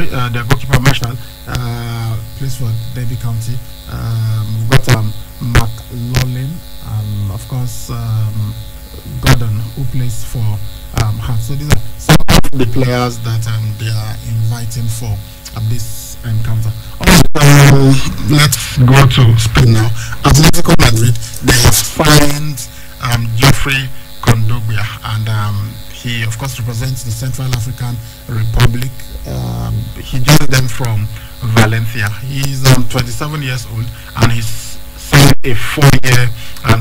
their goalkeeper Marshall, plays for Derby County. We've got McLaughlin, of course, Gordon, who plays for Hearts. So these are some of the players that they are inviting for this encounter. Let's go to Spain now. Atletico Madrid, they have signed Geoffrey Kondogbia, and he of course represents the Central African Republic. He joined them from Valencia. He's 27 years old, and he's signed a 4-year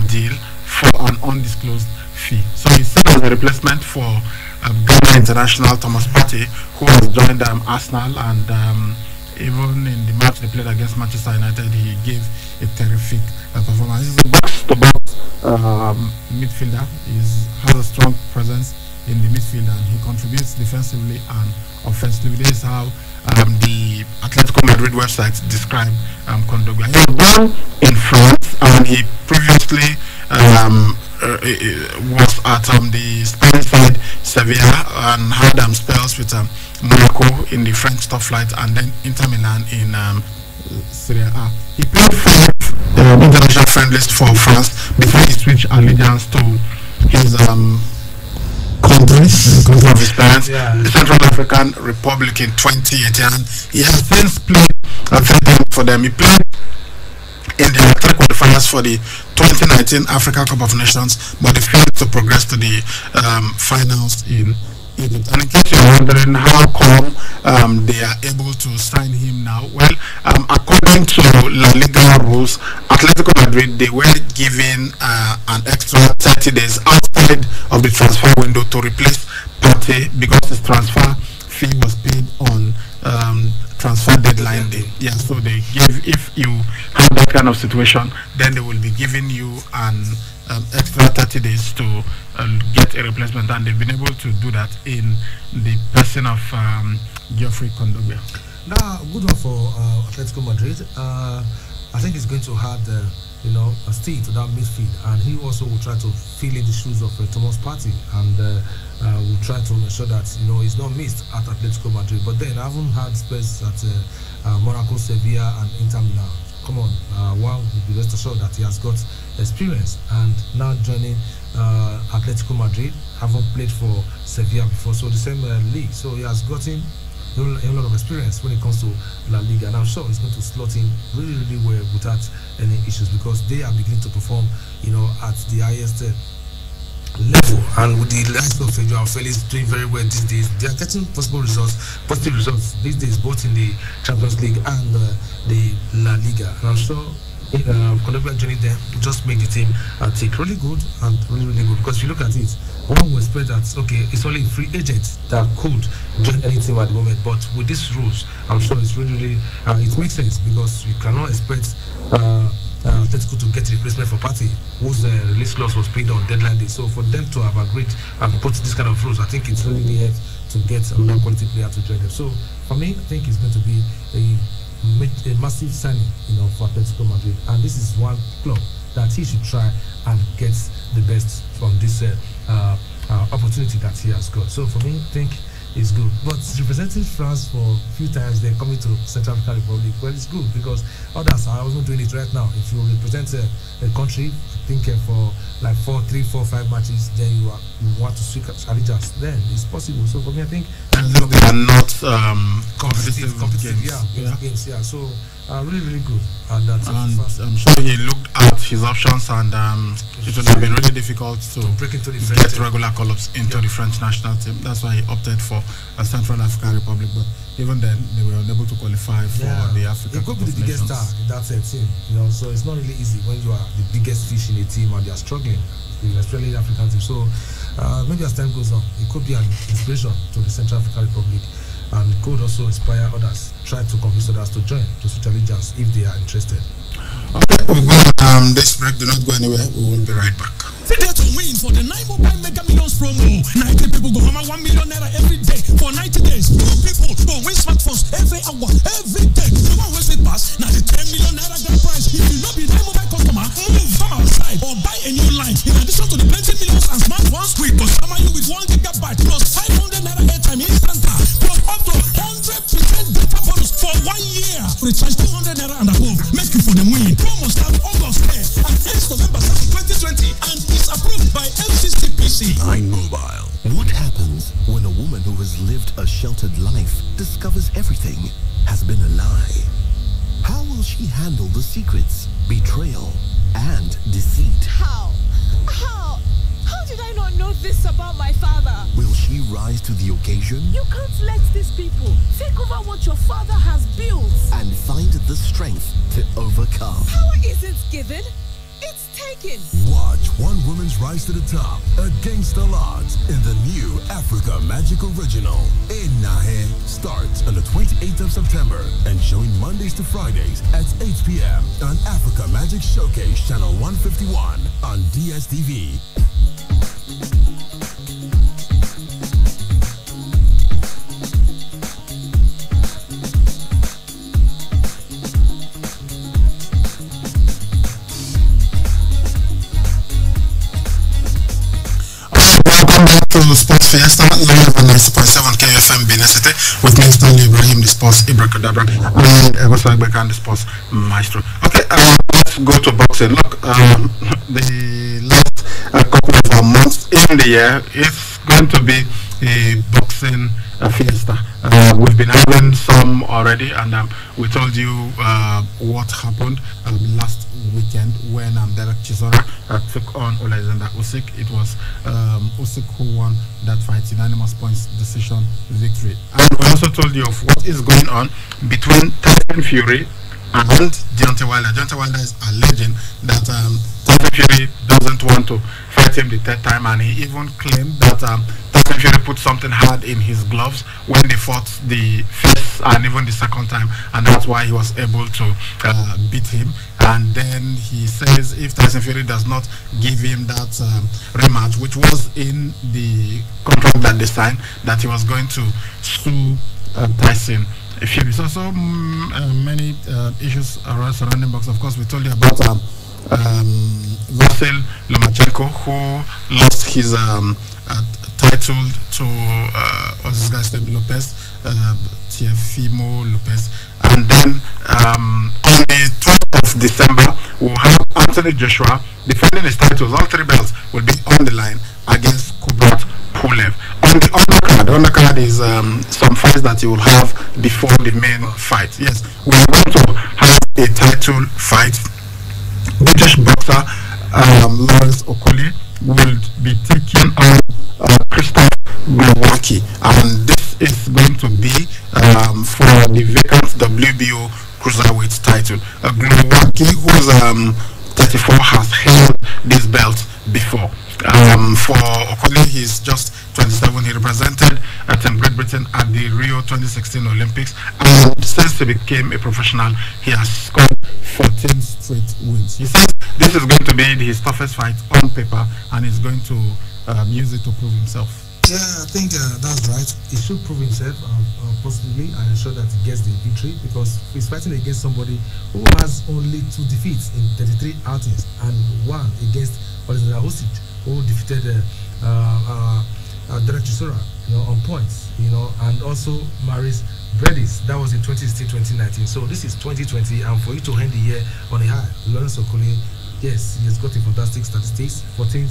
deal for an undisclosed fee. So he's set as a replacement for Ghana international Thomas Partey, who has joined Arsenal, and even in the match they played against Manchester United, he gave a terrific performance. He's a box-to-box midfielder. He has a strong presence in the midfield, and he contributes defensively and offensively. This is how the Atletico Madrid website described Kondogbia. He was born in France, and he previously was at the Spanish side Sevilla, and had spells with Monaco in the French top flight, and then Inter Milan in Serie A. He played 5 international friendlies for France before he switched allegiance to his country of his parents, the Central African Republic, in 2018. He has since played 3 times for them. He played in the qualifiers for the 2019 Africa Cup of Nations, but they failed to progress to the finals in Egypt. And in case you're wondering how come they are able to sign him now, well, according to La Liga rules, Atletico Madrid, they were given an extra 30 days outside of the transfer window to replace Partey, because his transfer fee was paid on transfer deadline day. Yeah, so they give, if you have that kind of situation, then they will be giving you an extra 30 days to get a replacement, and they've been able to do that in the person of Geoffrey Kondogbia. Now, good one for Atletico Madrid. I think it's going to add a steal to that midfield, and he also will try to fill in the shoes of Thomas Partey, and will try to ensure that he's not missed at Atletico Madrid. But then I haven't had space at Monaco, Sevilla, and Inter Milan. Come on, one will be rest assured that he has got experience, and now joining Atletico Madrid, haven't played for Sevilla before, so the same league. So he has gotten a lot of experience when it comes to La Liga, and I'm sure he's going to slot in really, really well without any issues, because they are beginning to perform, at the highest level. And with the likes of Joao Felix doing very well these days, they are getting positive results these days, both in the Champions League and the La Liga. And I'm sure Kondogbia joining them just make the team take really good, and really, really good, because if you look at it, one would expect that it's only free agents that could join any team at the moment, but with these rules, I'm sure it's really, it makes sense, because you cannot expect Atletico to get a replacement for Partey, whose release clause was paid on deadline day. So for them to have agreed and put this kind of rules, I think it's really helped to get another quality player to join them. So for me, I think it's going to be a massive signing, for Atletico Madrid, and this is one club that he should try and get the best from this opportunity that he has got. So for me, I think it's good. But representing France for a few times, they're coming to Central African Republic. Well, it's good, because others are also doing it right now. If you represent a country, think for like 3, 4, 5 matches, then you want to switch allegiance, then it's possible. So for me, I think they are not competitive games. Yeah. So really, really good. And I'm sure he looked at his options, and it would have been really difficult to break into the get regular call-ups into the French national team. That's why he opted for a Central African Republic. But even then, they were unable to qualify for the African. He could be the biggest star in that team, So it's not really easy when you are the biggest fish in a team and they are struggling, especially the African team. So maybe as time goes on, it could be an inspiration to the Central African Republic, and could also inspire others, try to convince others to join, to switch allegiance if they are interested. Okay, we'll go this break. Do not go anywhere. We will be right back. There to win for the 9 Mobile Mega Millions promo. 90 people go hammer 1 million naira every day for 90 days. 2 people go win smartphones every hour, every day. The one who say pass, now the 10 million naira grand prize. If you not be 9 Mobile customer, move from outside or buy a new line. In addition to the plenty millions and smartphones, we go hammer you with 1 gigabyte plus 500 naira airtime instant plus up to 100% recharge 200 naira and above. Make you for the win. Promo start August 10 and ends November 7, 2020 and is approved by FCCPC. 9 Mobile. What happens when a woman who has lived a sheltered life discovers everything has been a lie? How will she handle the secrets, betrayal, and deceit? How did I not know this about my father? Will she rise to the occasion? You can't let these people take over what your father has built. And find the strength to overcome. Power isn't given, it's taken. Watch one woman's rise to the top against the odds in the new Africa Magic Original. In Nahe starts on the 28th of September and showing Mondays to Fridays at 8 p.m. on Africa Magic Showcase Channel 151 on DSTV. To Sports Fiesta live on 90.7 KFM Benin City with me, Stanley Ibrahim, the Sports Ibrakadabra, and Egosa Bekan, the Sports Maestro. Okay, let's go to boxing. Look, the last couple of months in the year is going to be a boxing fiesta. We've been having some already, and we told you what happened last weekend when Derek Chisora took on Alexander Usyk. It was Usyk who won that fight, unanimous points decision victory. And we also told you of what is going on between Tyson Fury and Deontay Wilder. Deontay Wilder is alleging that Tyson Fury doesn't want to fight him the third time, and he even claimed that Tyson Fury put something hard in his gloves when they fought the first and even the second time, and that's why he was able to beat him. And then he says if Tyson Fury does not give him that rematch, which was in the contract that they signed, that he was going to sue Tyson Fury. So many issues surrounding box. Of course, we told you about Vasyl Lomachenko, who lost his title to what's this guy's name, Lopez, Teofimo Lopez. And then on the 12th of December, we'll have Anthony Joshua defending his titles. All three belts will be on the line against Kubrat Pulev. On the undercard is some fights that you will have before the main fight. Yes, we are going to have a title fight. British boxer Lawrence Okoli will be taking on Krzysztof Glowacki, and this is going to be for the vacant WBO cruiserweight title. Glowacki, who's 34, has held this belt before. For Okoli, he's just 27. He represented Team Great Britain at the Rio 2016 Olympics, and since he became a professional, he has scored 14 straight wins. He says this is going to be his toughest fight on paper, and he's going to use it to prove himself. Yeah, I think that's right. He should prove himself positively and ensure that he gets the victory, because he's fighting against somebody who has only 2 defeats in 33 outings and 1 against Alexander Usyk, who defeated Derek Chisora, on points, and also Maris Bredis. That was in 2016-2019. So this is 2020, and for you to end the year on a high, Lawrence Okoli, yes, he has got a fantastic statistics, 14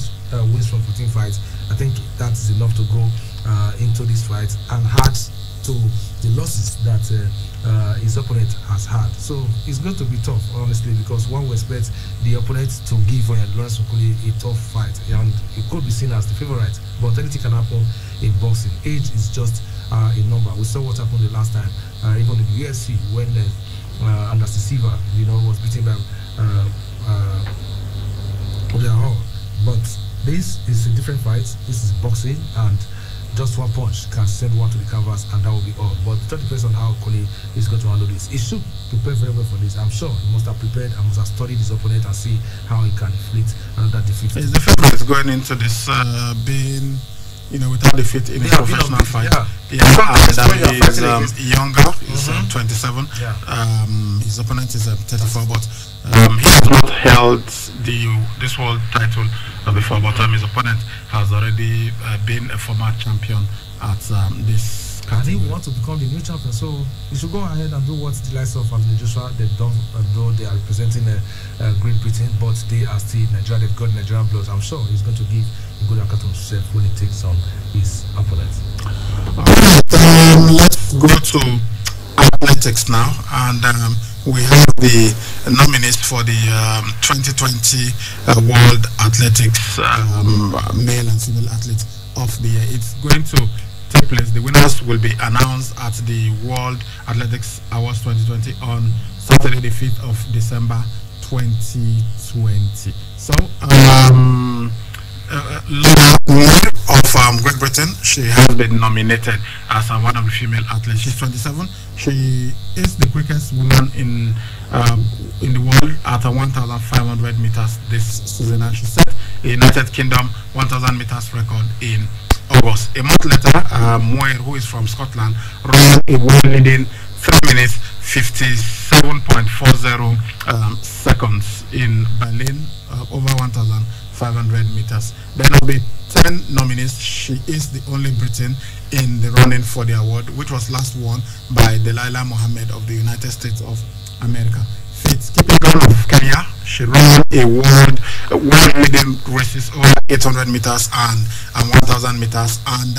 wins from 14 fights. I think that is enough to go into this fight and add to the losses that his opponent has had. So it's going to be tough, honestly, because one will expect the opponent to give Lawrence Okoli a tough fight, and he could be seen as the favorite. But anything can happen in boxing. Age is just a number. We saw what happened the last time, even in the UFC, when Anderson Silva, was beaten by Hall. But this is a different fight. This is boxing, and just one punch can send one to the canvas, and that will be all. But it all depends on how Okoli is going to handle this. He should prepare very well for this. I'm sure he must have prepared and must have studied his opponent and see how he can inflict another defeat. Is the favorite going into this being, without defeat in a professional fight? Yeah, and he's younger. He's 27. Yeah. His opponent is 34, but he has not held this world title before. But his opponent has already been a former champion at this and he wants to become the new champion. So he should go ahead and do what the likes of Anthony Joshua they've done, though they are representing Great Britain, but they are still Nigeria. They've got Nigerian blood. I'm sure he's going to give a good account of himself when he takes on his opponent. Let's go to athletics now, and we have the nominees for the 2020 World Athletics male and female athletes of the year. It's going to take place. The winners will be announced at the World Athletics Awards 2020 on Saturday, the 5th of December 2020. So, Laura Moore of Great Britain, she has been nominated as one of the female athletes. She's 27. She is the quickest woman in the world at 1,500 meters this season, and she set a United Kingdom 1,000 meters record in August. A month later, Moore, who is from Scotland, ran a world-leading 3 minutes 57.40 seconds in Berlin, over 1,500 meters. Then of the 10 nominees, she is the only Briton in the running for the award, which was last won by Delilah Mohammed of the United States of America. Faith Kipyegon of Kenya, she ran a world-leading races over 800 meters and 1,000 meters, and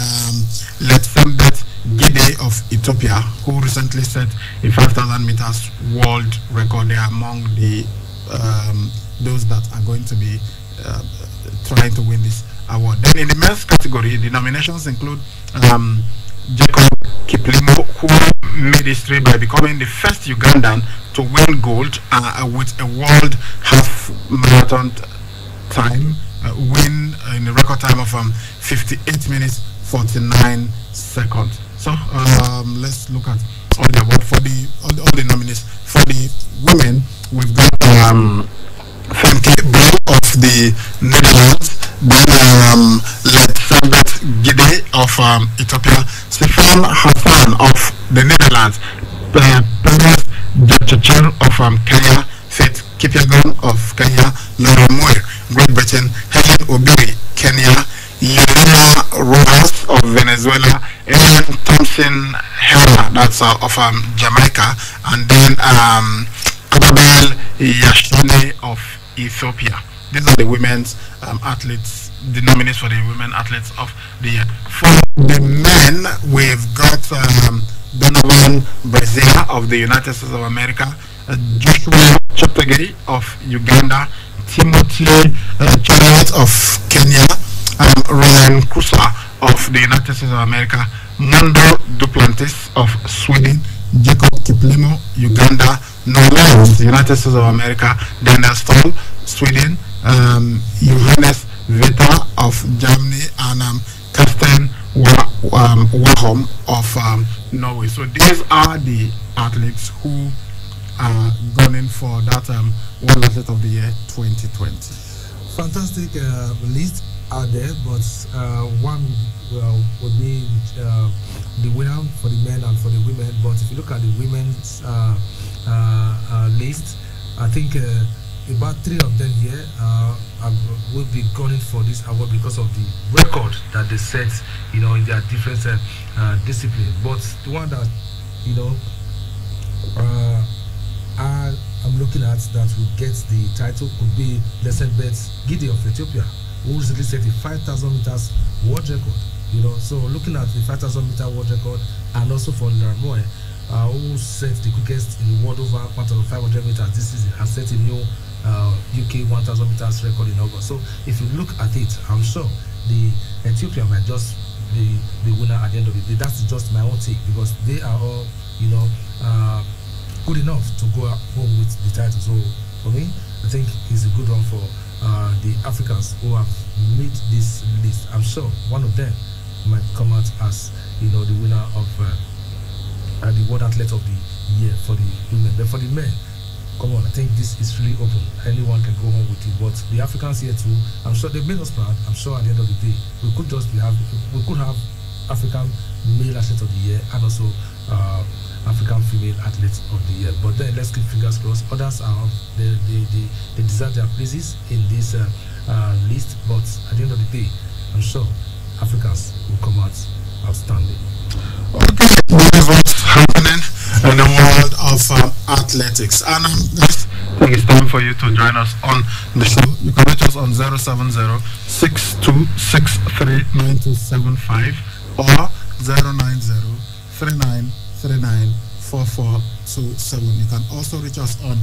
Letsembet Gide of Ethiopia, who recently set a 5,000 meters world record. They are among the those that are going to be trying to win this award. Then in the men's category, the nominations include Jacob Kiplimo, who made history by becoming the first Ugandan to win gold with a world half marathon time, win in a record time of 58 minutes 49 seconds. So let's look at all the award for the all the nominees. For the women, we've got Femke Bell of the Netherlands, then Letsembet Gide of Ethiopia, Stefan Hassan of the Netherlands, Perez Jechecher of Kenya, Faith Kipyegon of Kenya, Laura Moore, Great Britain, Helen Obiri, Kenya, Yelena Rojas of Venezuela, Ellen Thompson Hera, that's of Jamaica, and then Ababel Yashine of Ethiopia. These are the women's athletes, the nominees for the women athletes of the year. For the men, we've got Donovan Brazia of the United States of America, Joshua Cheptegei of Uganda, Timothy Cheruiyot of Kenya, Ryan Kusa of the United States of America, Mondo Duplantis of Sweden, Jacob Kiplimo, Uganda, Nolan, the United States of America, Daniel Stoll, Sweden, Johannes Veta of Germany, and Karsten Warholm of Norway. So these are the athletes who are gunning for that World Athlete of the Year 2020. Fantastic list out there, but one would be the winner for the men and for the women. But if you look at the women's list, I think about 3 of them here will be gunning for this award because of the record that they set, in their different discipline. But the one that I'm looking at that will get the title could be Letsembet Gide of Ethiopia, who recently set a 5,000 meters world record. So looking at the 5,000 meter world record, and also for Lamoy, who set the quickest in the world over 1,500 meters this season, has set a new UK 1,000 meters record in August. So if you look at it, I'm sure the Ethiopia might just be the winner at the end of the day. That's just my own take, because they are all good enough to go home with the title. So for me, I think it's a good one for the Africans who have made this list. I'm sure one of them might come out as the winner of the World Athlete of the Year for the women. But for the men, come on, I think this is really open. Anyone can go home with it. But the Africans here too, I'm sure they've made us proud. I'm sure at the end of the day, we could have African Male Athlete of the Year and also African Female Athlete of the Year. But then let's keep fingers crossed. Others are they deserve their places in this list. But at the end of the day, I'm sure Africans will come out outstanding. Okay, this is what's happening in the world of athletics. And guys, I think it's time for you to join us on the show. You can reach us on 070-6263-9275 or 090-3939-4427. You can also reach us on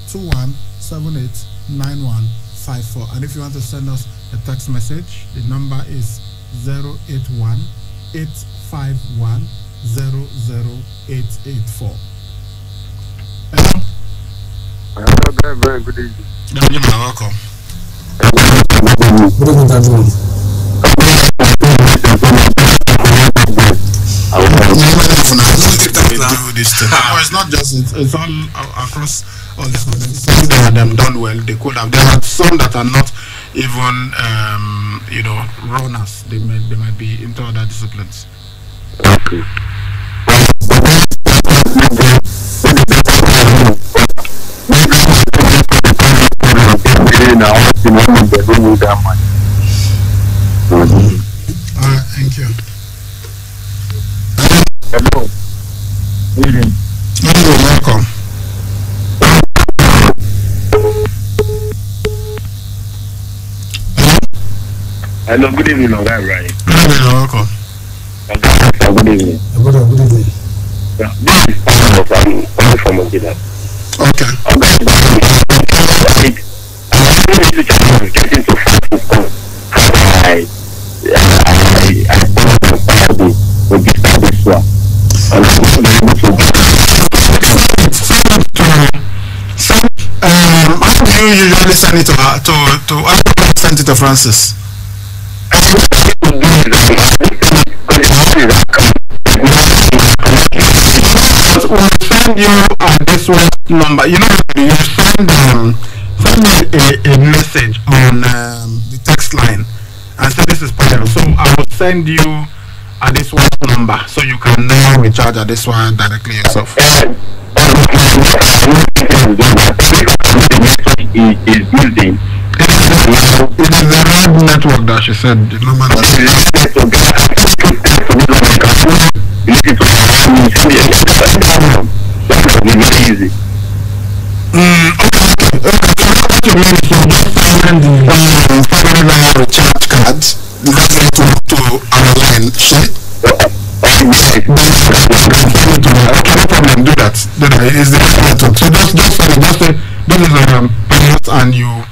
081-2178-9154. And if you want to send us a text message, the number is 081-851-00884. Hello? Hello, very good evening. You're welcome. Good evening, gentlemen. No, it's not just it's all across all the students. Some of them done well. They could have. There are some that are not even runners. They might be into other disciplines. Okay. Alright, thank you. Hello. Evening. You're welcome. Hello, good evening, all right. You're welcome. Good evening. Good evening. Yeah, this is Paul from Ogida. Okay. I need to get into how do you usually send it to how do you send it to Francis? We'll send you this one number. You know, you send me a message on the text line and say this is Paul. So I will send you this one number so you can now recharge at this one directly yourself. Is using. It is the red network that she said. The number that she easy. recharge card to our line. Okay, no problem. Do that. It is the network. So just say this is and you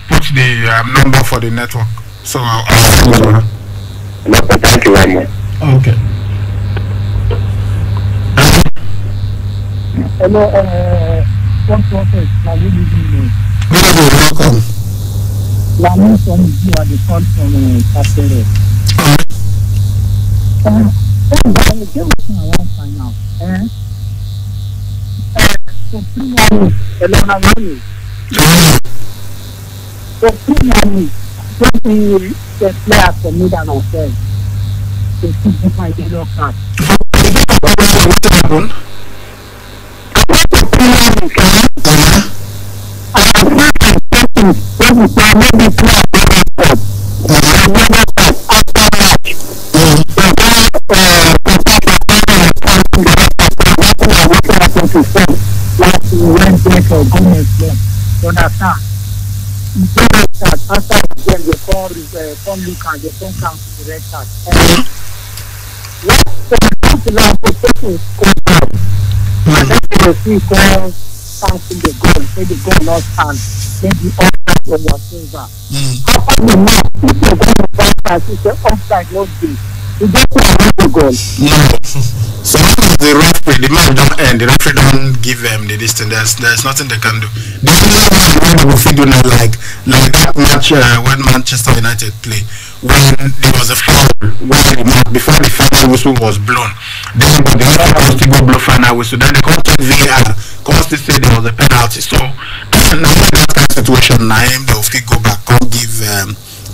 put the number for the network. So I'll send it to her. Thank you very much. Okay. Hello, what process? Good evening. Good evening, welcome. Lamin from you are the call from Casere. Get what I want to find out. So free money, Elena money. So free money, just the player for me than ourselves. To keep my yellow card. What happened? After then they come look and they come count the red card. And then they see call counting the goal, say the goal not stand, maybe offside or whatever. After the match, if you're going to offside, if the offside not good, you just want the goal. So the referee, the match don't end, the referee don't give them the distance, there's nothing they can do. The only one we do now, like that match when Manchester United play, when there was a foul, before the final whistle was blown, then the referee was to go blow final whistle, then they come to VAR, come to say there was a penalty. So now in that kind of situation, now they will still go back, come give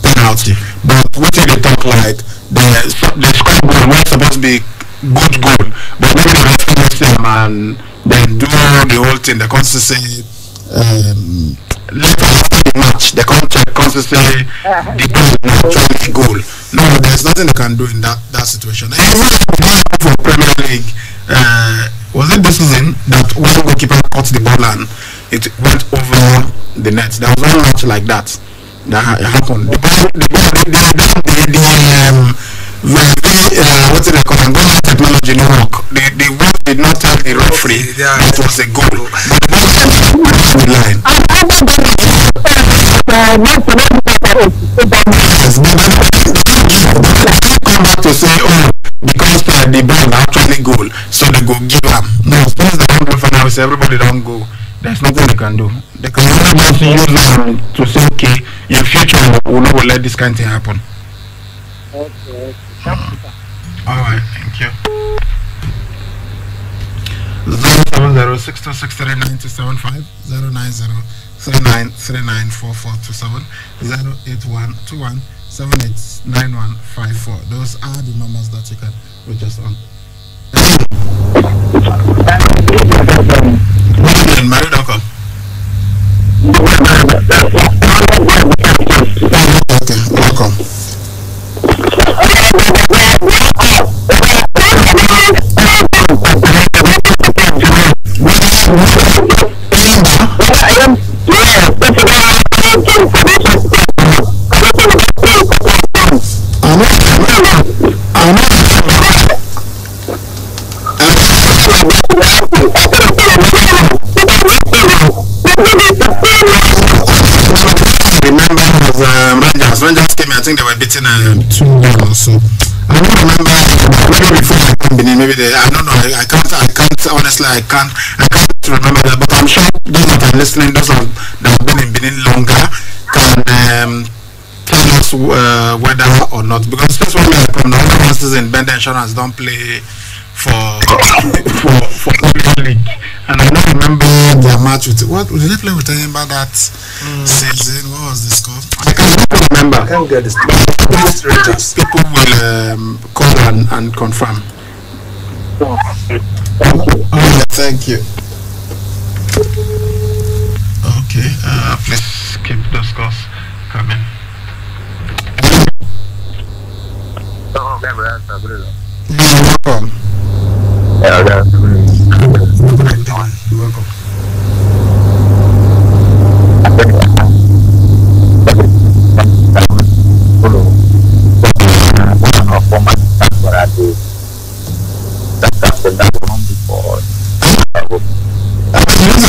penalty. But what did they talk like? The score goal was supposed to be good goal, but maybe the referee makes them and then do the whole thing. They come to say later after the match, they come check, wants to say the goal is actually goal. No, there's nothing they can do in that situation. And even for Premier League, was it this season that one goalkeeper caught the ball and it went over the net? There was one match like that happened. What's it called? Goal technology no work. The work did not tell the referee it was a goal. The line. Come back to say, oh, because the ball actually goal, so they go give them. No, since they don't go for now, everybody don't go. There's nothing they can do. They can only just use them to say, okay, in future we'll not let this kind of thing happen. Okay. Alright, thank you. 07062639075 09039394427 08121789154. Those are the numbers that you can reach us on. Maridoko. Okay, welcome. Rangers came, I think they were beating 2-0 or so. I don't remember. Maybe before I came in, maybe I don't know. I can't honestly. I can't remember that. But I'm sure those that are listening, those that have been in Benin longer, can tell us whether or not. Because this one from the other masters in Benda Insurance don't play for Premier League. And I don't remember their match with what did they play with Enyimba that season? What was the score? I can't remember. I can't get this. People will call and confirm. Thank you. Okay, please keep the scores coming. You're welcome. You're welcome.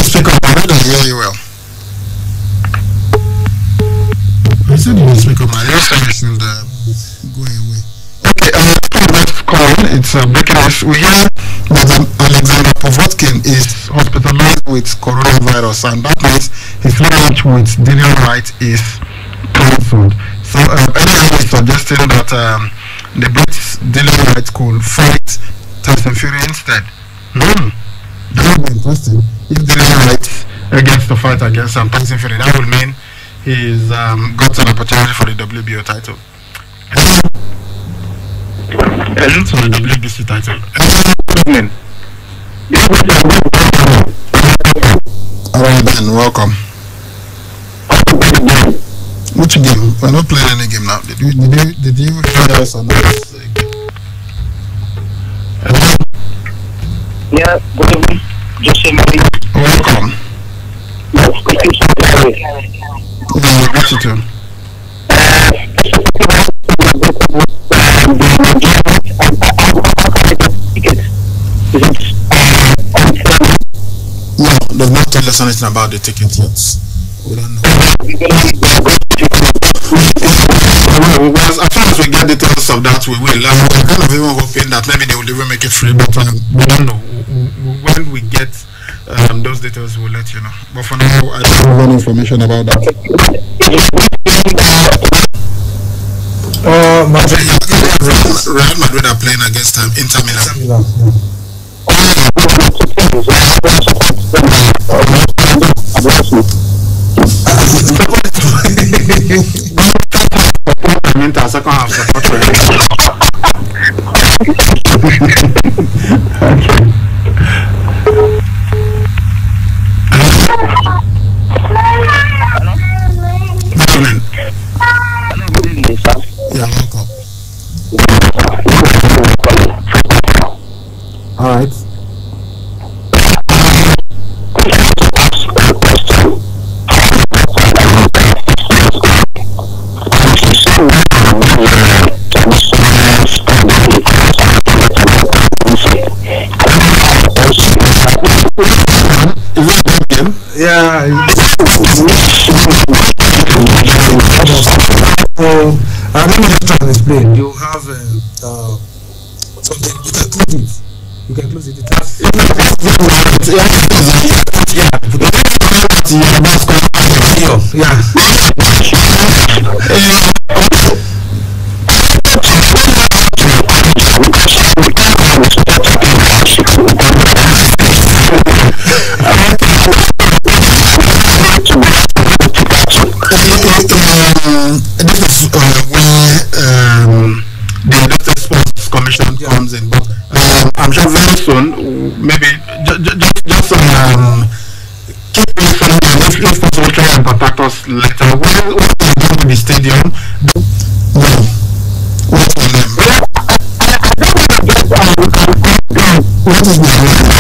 Speak up, I don't hear you well. I said you speak up, my service should go away. Okay, next call, it's breaking news. We hear that Alexander Povotkin is hospitalized with coronavirus, and that means his match with Dillian Wright is cancelled. So anyone is suggesting that the Brits Dillian Wright could fight Tyson Fury instead. That would be interesting. If Dillian Wright against the fight against Tyson Fury, that would mean he's got an opportunity for the WBO title. So the WBC title. Alright then, welcome. Which game? We're not playing any game now. Did you hear us on this game? Yeah, good evening. Just say welcome. Yeah, we got you too. No, they've not told us anything about the ticket yet. We don't know. As far as we get details of that, we will. We're kind of even hoping that maybe they will even make it free, but we don't know. When we get those details, we'll let you know. But for now, I don't have any information about that. Real Madrid are playing against Inter Milan. Second half support for Yeah. Let me just try to explain. You have something. You can close it. You can close it. This is where the Elected Sports Commission comes in, but I'm sure very soon, maybe just keep informed, if possible, try and contact us later. When we go to the stadium, what's the name? What is the name?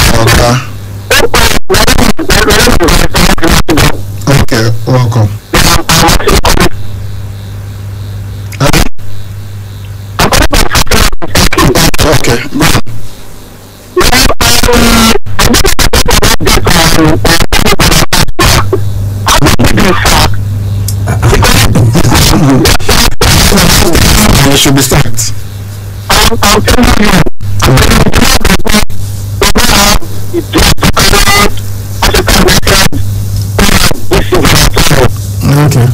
Okay, welcome. Okay. You should be start. Okay.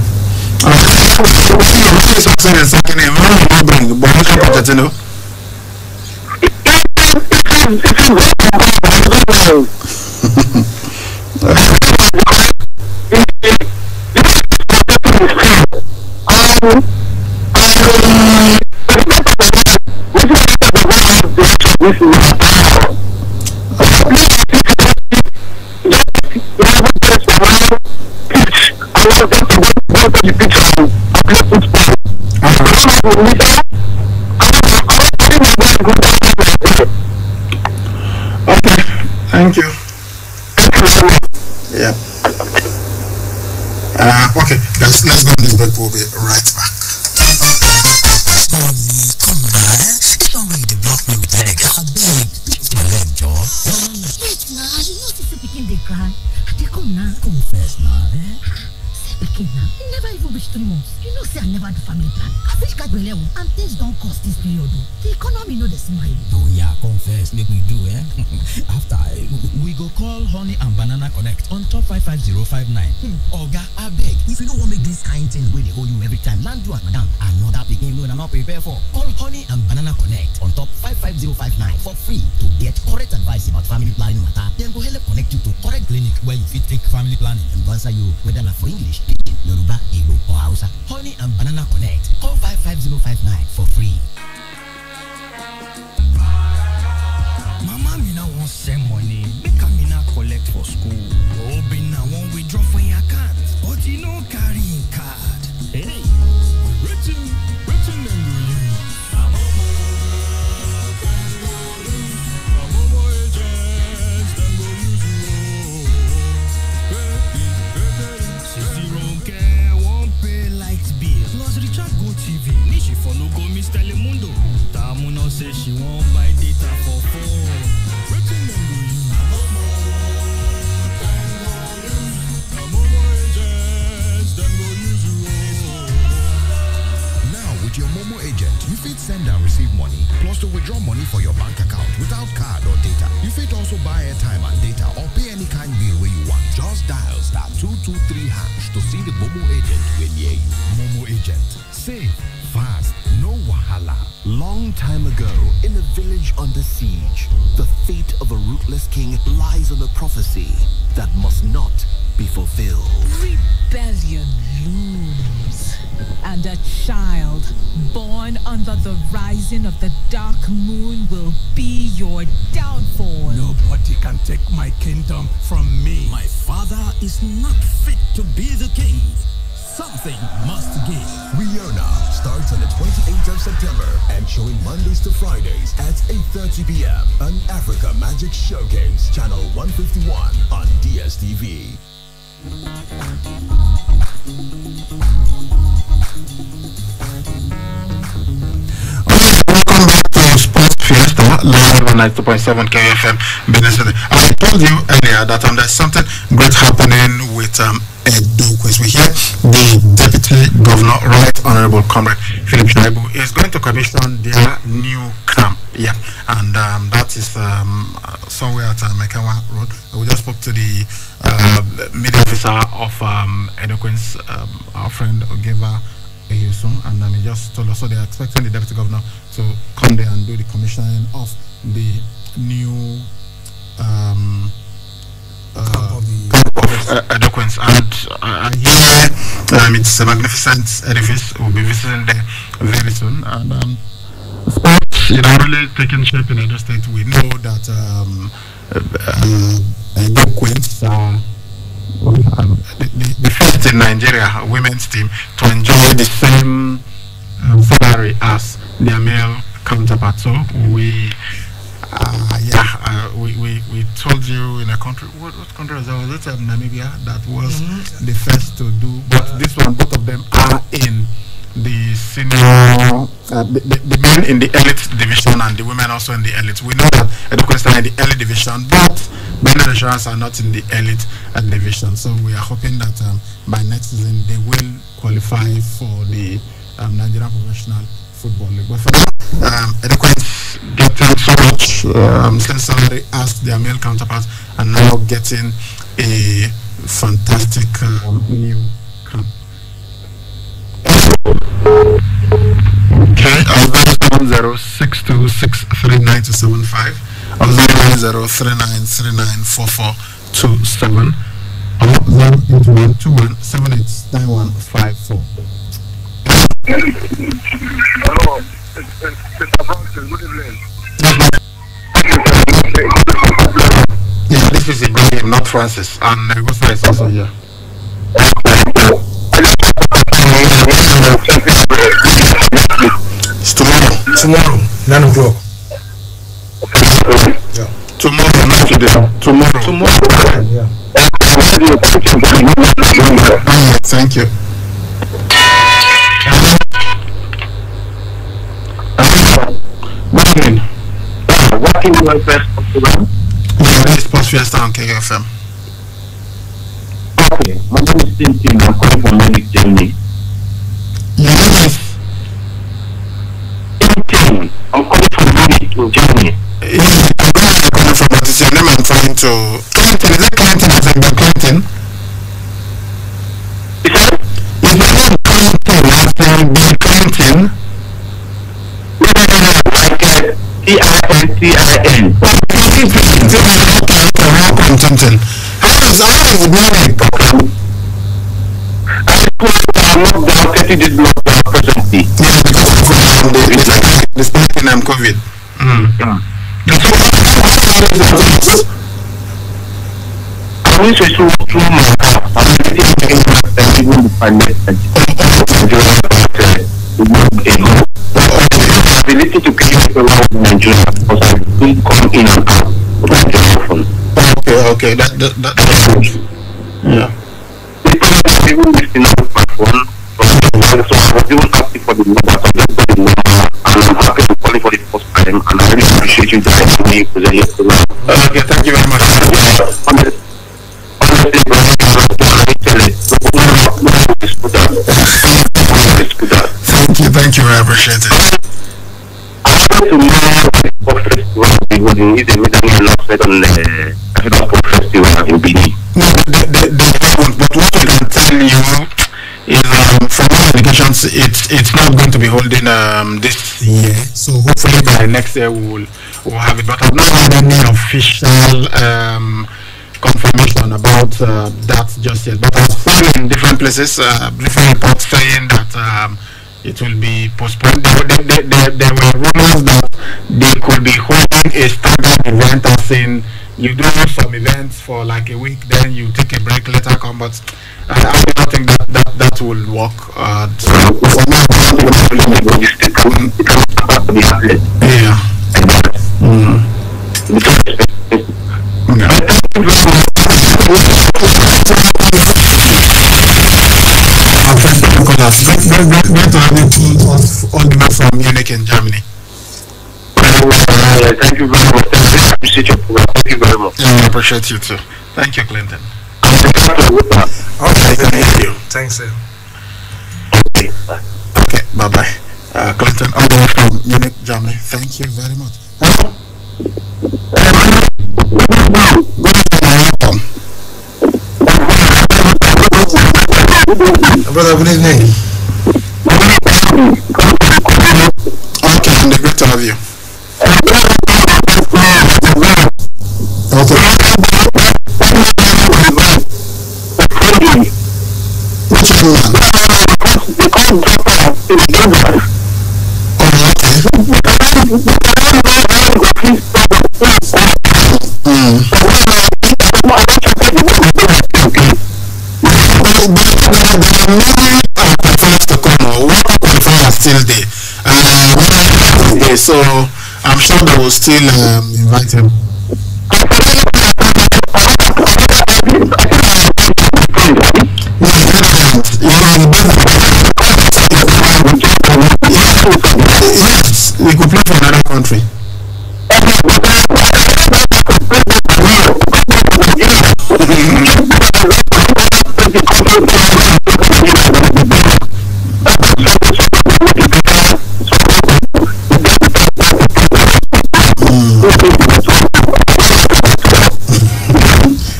Okay, thank you. Yeah. Okay, let's go on this break. We'll be right back. Come now, it's already the block me with leg. I beg, it's my leg, Joe. Wait now, you know this picking the cry. They come now. Confess now, Picking now. It never even reached 3 months. You know, say I never do family plan. I fish cat with level, and things don't cost this period. The economy know the smile. Oh yeah, confess, make me do, After, we go call Honey and Banana Connect on top 55059. Oga, I beg, if you don't want to make this kind of things where they hold you every time, land you and madam, another picking loan I'm not prepared for. Call Honey and Banana Connect on top 55059 for free to get correct advice about family planning matter. Then go help connect you to correct clinic where you fit take family planning and answer you whether for English, Yoruba, Igbo, or Hausa. Honey and Banana Connect. Call 55059 for free. Mama, me now want send money. Make me now collect for school. Oh, be now one withdraw from your account. But you know carrying card. Hey, written them to you. TV. Nishi follow go Miss Telemundo. Tamuno say she won't buy data for phone. Written them to you. Momo agents, them go use you. Now with your Momo agent, you fit send and receive money, plus to withdraw money for your bank account without card or data. You fit also buy airtime and data or pay any kind bill where you want. Just dial *223# to see the Momo agent when near you. Momo agent. Safe, fast, no wahala. Long time ago, in a village under siege, the fate of a ruthless king lies on a prophecy that must not be fulfilled. Rebellion looms, and a child born under the rising of the dark moon will be your downfall. Nobody can take my kingdom from me. My father is not fit to be the king. something must give. Riona starts on the 28th of September and showing Mondays to Fridays at 8:30 p.m. on Africa Magic Showcase, channel 151 on DSTV. Welcome back to Sports Fiesta live on 92.7 KFM Benin City. I told you earlier that there's something great happening with Edo Quest. We hear the Deputy Governor, Right Honorable Comrade Philip Shaibu, is going to commission their new camp. Yeah, and that is somewhere at Mekawa Road. We just spoke to the media officer of Edo Quest, our friend Ogeva Ehiosun, and he just told us so they are expecting the Deputy Governor to come there and do the commissioning of the new Edo Quest. And here it's a magnificent edifice. We'll be visiting there very soon. And sports, really taking shape in Edo State. We know that Edo Quest the first in Nigeria women's team to enjoy the same salary as their male counterpart. So we told you in a country, what country was that? Was it Namibia that was the first to do? But this one, both of them are in the senior, the men in the elite division and the women also in the elite. We know that Edo Quest are in the elite division, but Benin Insurance are not in the elite division. So we are hoping that by next season they will qualify for the Nigerian Professional Football League. But for now, Edo Quest getting so much salary as their male counterparts and now getting a fantastic new camp. Okay, 07062639275 or 09039394427 or 08121789154. Hello, Mr. Francis, good evening. Yeah, this is Ibrahim, not Francis, and Gusta is also here. It's tomorrow, 9 o'clock. Yeah. Tomorrow, not today. Tomorrow. Yeah. Thank you. Good evening. What is your first program? Yeah, this is Sports Fiesta on KFM. Okay, my name is Tintin. I'm calling from Munich, Germany. Your name is? Tintin. I'm calling from Munich, in Germany. I'm calling from what is your name? I'm trying to... Clinton, is it Clinton? I think you're Clinton. Is that? Is your name Clinton? I think Bill Clinton. T-I-N-T-I-N. Welcome, Tintin. How is Munich? I'm not down 30 days lockdown presently. Yeah, because of the spreading of COVID. I wish I should through my car. I'm getting even the finance and the ability to pay people around Nigeria because I don't come in and out of my telephone. Okay, that's good. Yeah. People listening on my phone, so I was even asking for the number, so I just got the number, and I'm happy to call it for the first time, and I really appreciate you guys for me present your program. Okay, thank you very much. Thank you, I appreciate it. I want to know what festival is a meeting announcement on the African Pop Festival in Benin. No, they haven't, but what I can tell you is from all indications it's not going to be holding this year, so hopefully by next year we'll have it, but I've not had any official confirmation about that just yet, but I've found in different places different reports saying that it will be postponed. There were rumors that they could be holding a standard event as in you do some events for like a week, then you take a break, later come. But I do not think that will work. So for now, yeah. Great to have you tuned all the way from Munich in Germany. Thank you very much. I appreciate your program. Thank you very much. I appreciate you too. Thank you, Clinton. Okay, thank you. Thanks, sir. Okay, bye-bye. Clinton, all the way from Munich, Germany. Thank you very much. Brother, good evening. Okay, and great to have you. Okay. Which one? Still there. So I'm sure they will still invite him. Yes, we could play for another country.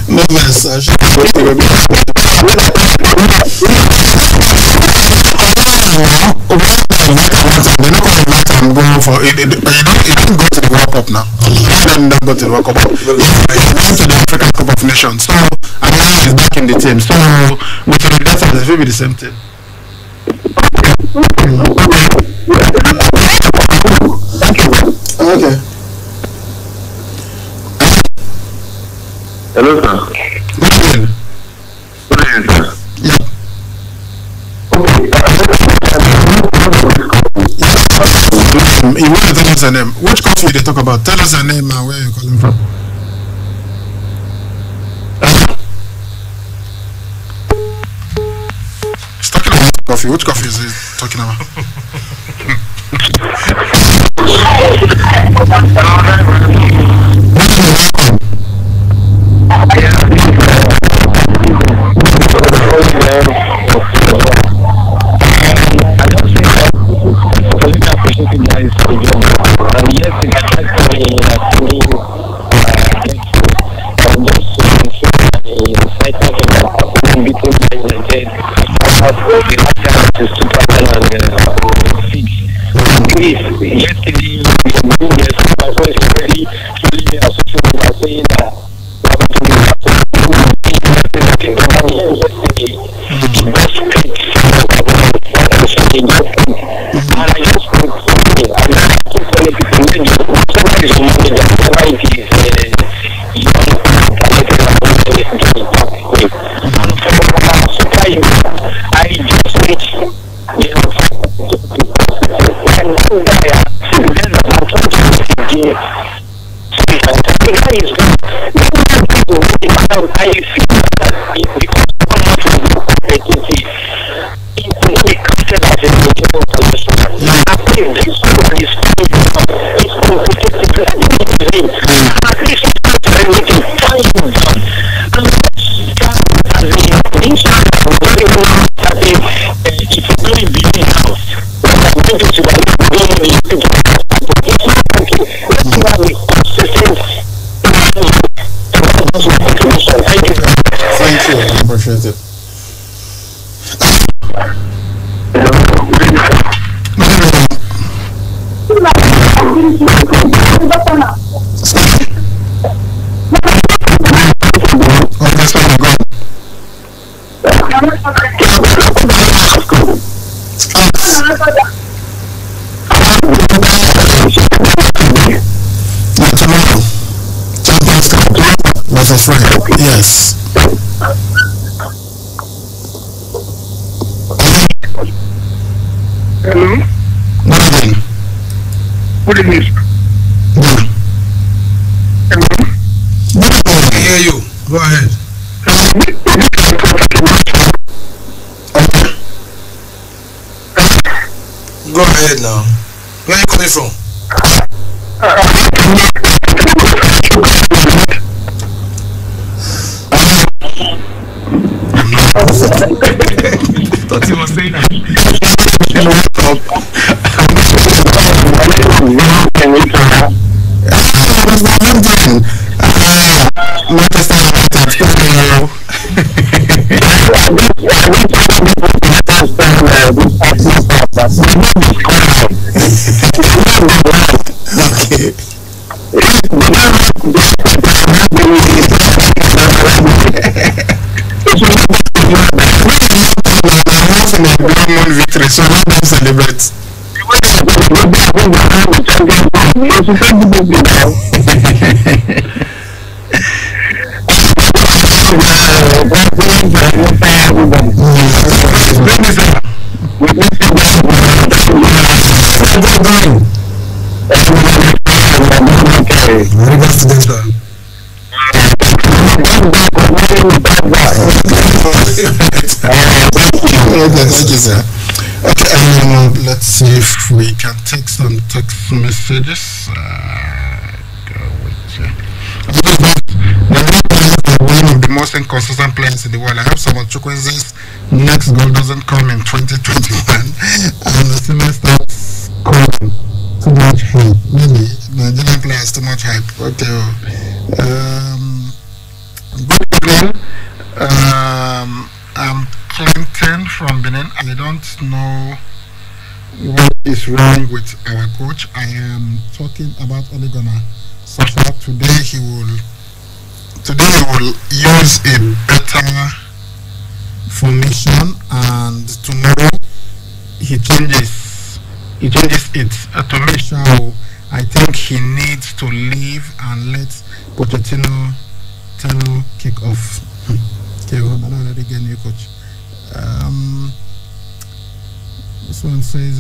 No mess. I should go for it. It didn't go to the World Cup now. It didn't go to the World Cup. It went to the African Cup of Nations. So and now he's back in the team. So with the data, it will be the same thing. Okay. Hello, sir. Good evening. Good evening, sir. Yeah. You want to tell us a name? Which country they talk about? Tell us a name and where you're calling from. He's talking about coffee. Which coffee is he talking about? Thank you. I appreciate it. Tomorrow, Champions Cup. a friend. Yes. Hello? Good evening. Good evening. Good. Hello? I hear you. Go ahead. Go ahead now. Where are you coming from? Thought he was saying that. Victory, so let them celebrate. Okay, thank you, sir. Okay, let's see if we can take some text messages. One of the most inconsistent players in the world. I hope someone Chukwueze's next goal doesn't come in 2021 and the senior starts scoring too much hype. Really, Nigerian players too much hype. Okay. Good evening. I'm Clinton from Benin. I don't know what is wrong with our coach. I am talking about Ole Gunnar Solskjaer. Today he will use a better formation, and tomorrow he changes it to make sure. I think he needs to leave and let Pochettino kick off. Okay, well, I'm not ready again, new coach. This one says,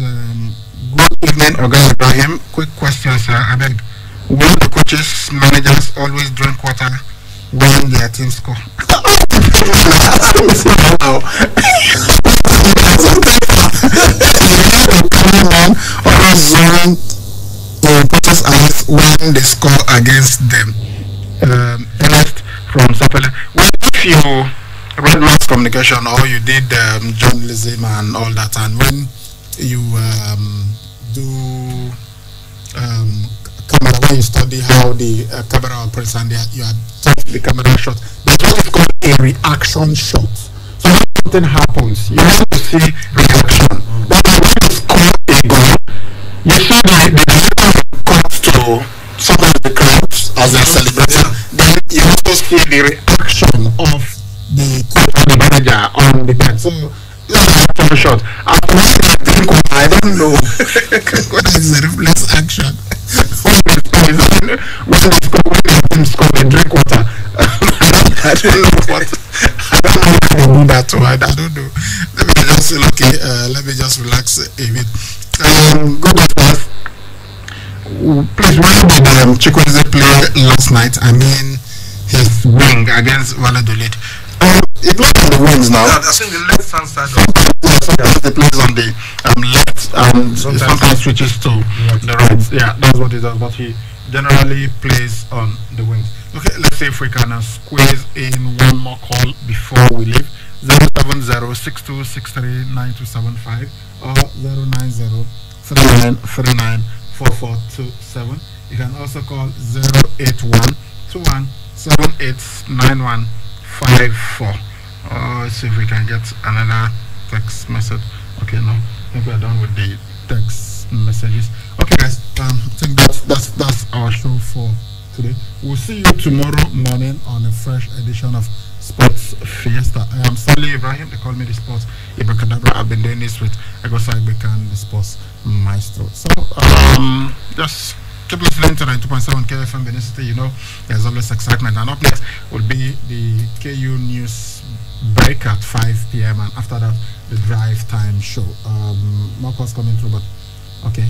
good evening, Oga Ibrahim. Quick question, sir. I beg, will the coaches, managers always drink water when their team score? Always zone in coaches' eyes when they score against them. Ernest from Sapele. Well, if you read mass communication or you did journalism and all that, and when you do camera, when you study how the camera operates and you are taking the camera shot, there's what is called a reaction shot. So when something happens, you want to see reaction. But when you score a goal, you see the cut to some of the crowds as they're celebrating. Then you also see the reaction of the coach or the manager on the bench. So this is a reaction shot. After I don't know what is the reflex action. When the team score, they drink water. I don't know what. I don't know how they do that. I don't know. Let me just say, okay, let me just relax a bit. Good afternoon. Please, when did Chukwueze play last night? I mean, his wing against Valladolid. He plays on the wings now. Yeah, I think the left hand side. Sometimes he plays on the left and sometimes switches to the right. Yeah, that's what he does. But he generally plays on the wings. Okay, let's see if we can squeeze in one more call before we leave. 070-6263-9275 or 090-3939-4427. You can also call 081-2178-9154. Let's see if we can get another text message. Okay, no, I think we're done with the text messages. Okay, guys, I think that's our show for today. We'll see you tomorrow morning on a fresh edition of Sports Fiesta. I am Stanley Ibrahim. They call me the Sports Ibrahim. I've been doing this with Ego Saibek and the Sports Maestro. So just keep listening to 92.7 KFM Benin City. You know, there's always excitement. And up next will be the KU News break at 5 p.m. and after that, the drive time show. Marcos coming through, but okay.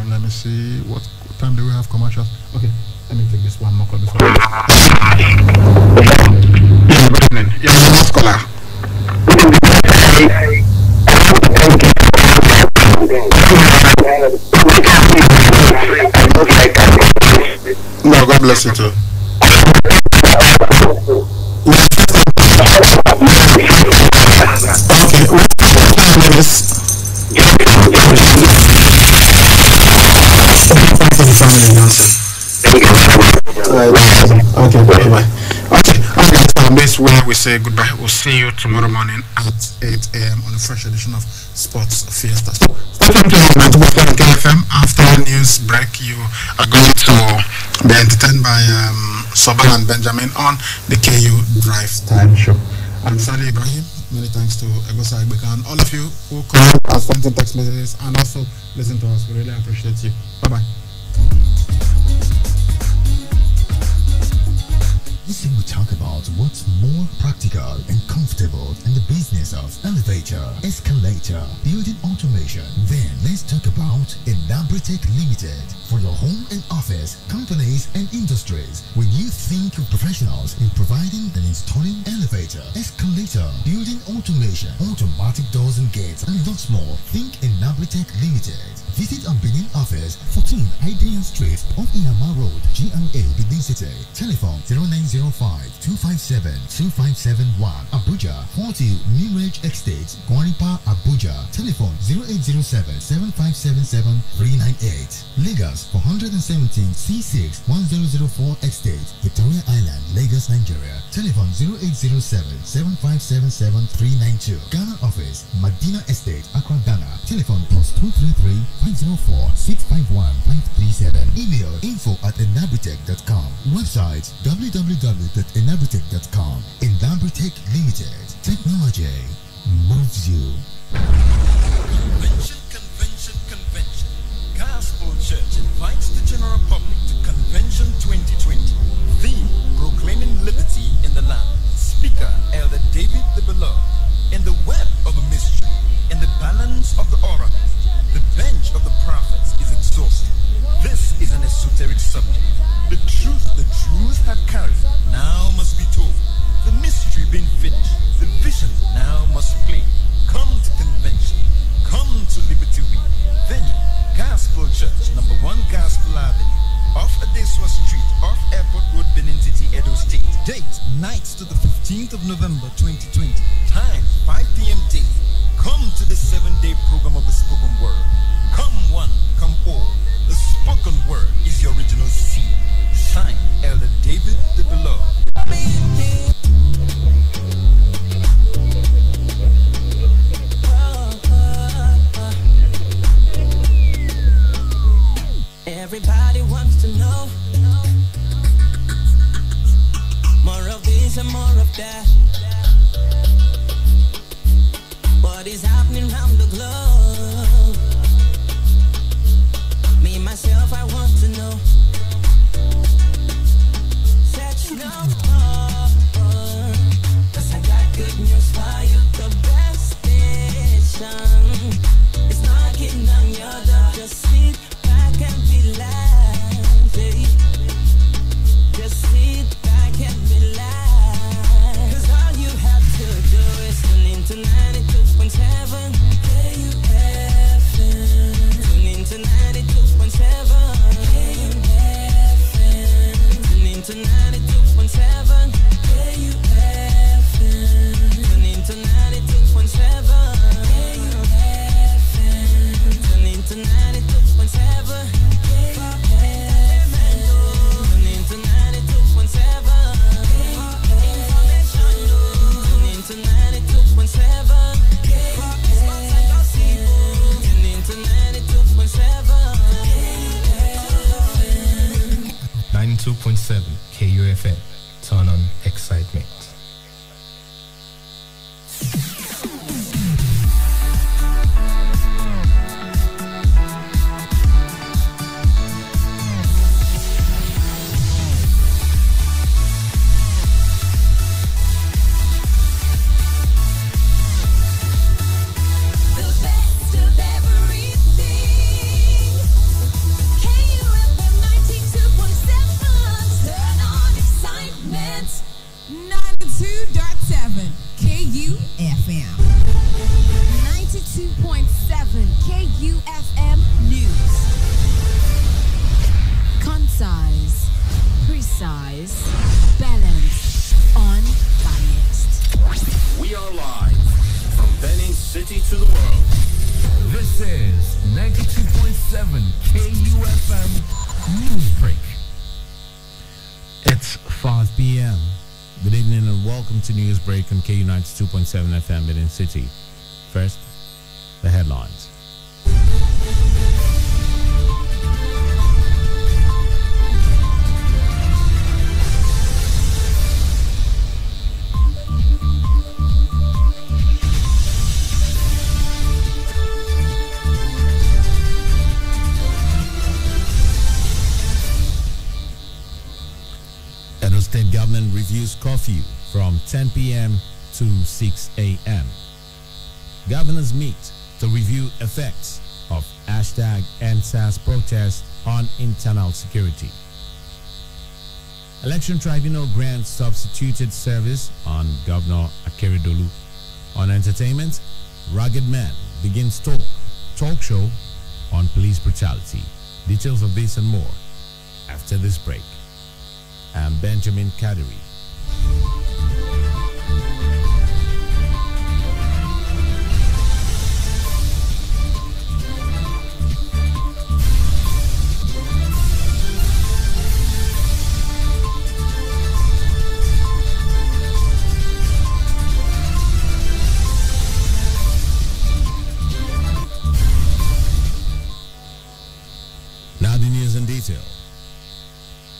Let me see. What time do we have commercials? Okay, let me take this one more call before. Yeah, good evening. Yeah, last caller. No, God bless you too. Okay, what's the name is? Okay, bye. Okay, this where we say goodbye. We'll see you tomorrow morning at 8 a.m. on a fresh edition of Sports Fiesta. So, starting to 92.7 KFM. After news break, you are going to be entertained by Soban and Benjamin on the KU Drive Time Show. I'm Sally Ibrahim. Many thanks to Egosa Igbeka and all of you who call us, sent text messages, and also listen to us. We really appreciate you. Bye bye. This thing we talk about what's more practical and comfortable in the business of elevator, escalator, building automation. Then let's talk about Enabritech Limited. For your home and office, companies and industries, when you think of professionals in providing and installing elevator, escalator, building automation, automatic doors and gates, and lots more, think Enabritech Limited. Visit our Benin office, 14 Idean Street, off Inama Road, GRA, Benin City. Telephone 0905-257-2571. Abuja, 40 Mirage Estate, Guanipa, Abuja. Telephone 0807-7577-398. Lagos, 417 C6 1004 Estate, Victoria Island, Lagos, Nigeria. Telephone 0807-7577-392. Ghana office, Medina Estate, Accra, Ghana. Telephone +233 504-651-537. Email info@enabritech.com. Website www.enabritech.com. Enabritech Limited. Technology moves you. Convention. Gospel Church invites the general public to Convention 2020. Theme: Proclaiming Liberty in the Land. Speaker: Elder David the Beloved. In the web of a mystery, in the balance of the oracle, the bench of the prophets is exhausted. This is an esoteric subject. The truth had carried now must be told. The mystery being finished, the vision now must play. Come to convention. Come to Liberty Week. Venue: Gospel Church, number 1 Gospel Avenue, off Adeswa Street, off Airport Road, Benin City, Edo State. Date: nights to the 15th of November 2020. Time: 5 p.m. daily. Come to the 7-day program of the spoken word. Come one, come all. The spoken word is the original seed. Signed, Elder David the Beloved. Everybody wants to know more of this and more of that. What is happening around the globe? Me, myself, I want to know. Said you know more, 'cause I got good news for you. The best station is knocking on your door. Just sit back and relax, baby. Just sit back and relax. 'Cause all you have to do is tune into 92.7 KUFM. Tune into 92.7 KUFM. Tune into 92.7 KUFM. Tune into 92.7 KUFM. Tune into 92.7 KUFM. Tune into 92.7 information. Tune into 92.7 KUFM. Tune into 92.7 KUFM. 92.7 KUFM. Turn on excitement. 92.7 KUFM. 92.7 KUFM News. Concise, precise, balanced, unbiased. We are live from Benin City to the world. This is 92.7 KUFM Newsbreak. It's 5 p.m. Good evening and welcome to Newsbreak on KU 92.7 FM Benin City. First, the headlines. Edo State government reviews curfew from 10 p.m. to 6 a.m. Governors meet to review effects of #EndSARS protest on internal security. Election Tribunal grants substituted service on Governor Akeredolu. On entertainment, Rugged Man begins talk show on police brutality. Details of this and more after this break. I'm Benjamin Kadiri. Now the news in detail.